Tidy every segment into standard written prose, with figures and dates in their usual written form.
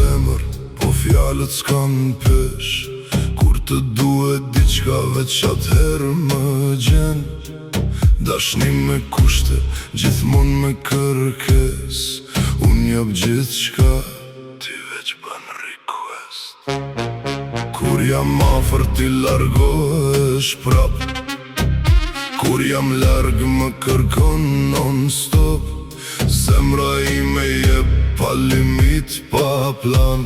zemër, po fjalët s'kan pesh. Kur të duhet diçka veç atëherë më gjen. Dashni me kushte, gjithmon me kërkes. Unë jap gjithçka, ti veç bën request. Kur jam afër ti largohesh prap. Kur jam larg më kërkon non stop. Zemra ime jep pa limit, pa plan.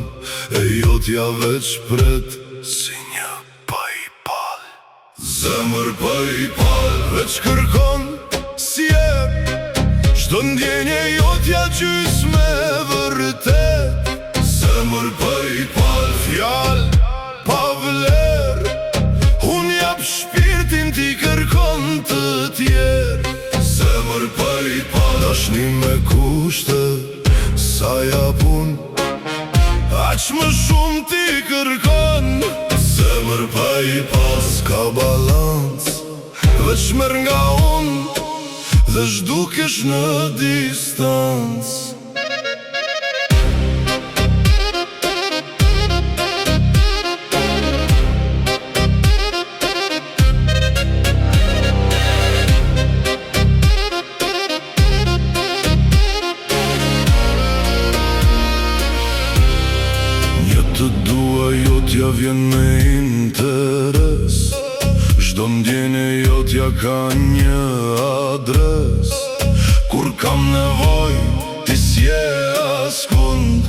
E jotja veç pret si një PayPal. Zemër PayPal veç kërkon si jep. Çdo ndjenje jotja gjys me vërtet. Zemër PayPal fjal pa vler. Unë jap shpirtin ti kërkon të tjerë. Zemër PayPal dashni me kushte, sa jap unë aq më shumë ti kërkon. Zemër PayPal s'ka balans, veç merr nga unë dhe zhdukesh në distancë. Të dua jotja vjen me interes. Çdo ndjenje jotja ka një adres. Kur kam nevoj, ti s'je askund.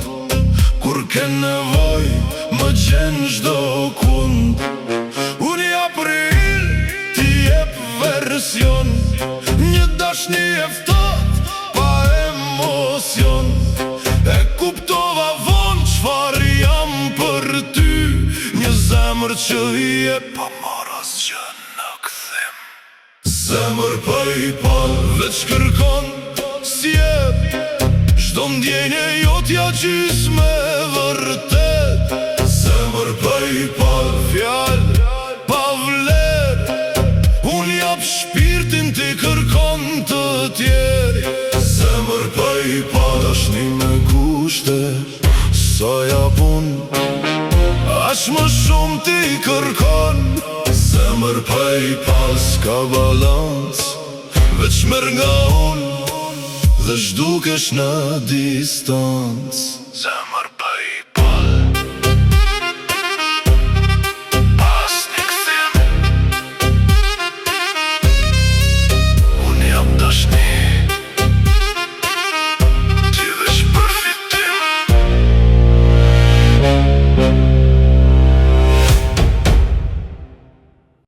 Kur ke nevoj, më gjen çdo kund. Unë jap real, ti jep version. Një dashni e ftohtë, pa emocion. E kuptova vonë çfarë jam për ty. Një zemër që jep pa marr asgjë në kthim. Zemër PayPal veç kërkon si jep. Çdo ndjenje jotja gjys me vërtet. Zemër PayPal fjal pa vler. Unë jap shpirtin ti kërkon të tjerë. Zemër PayPal dashni me kushte, sa jap unë aq më shumë ti kërkon. Zemër PayPal s'ka balans, veç merr nga unë dhe zhdukesh në distancë.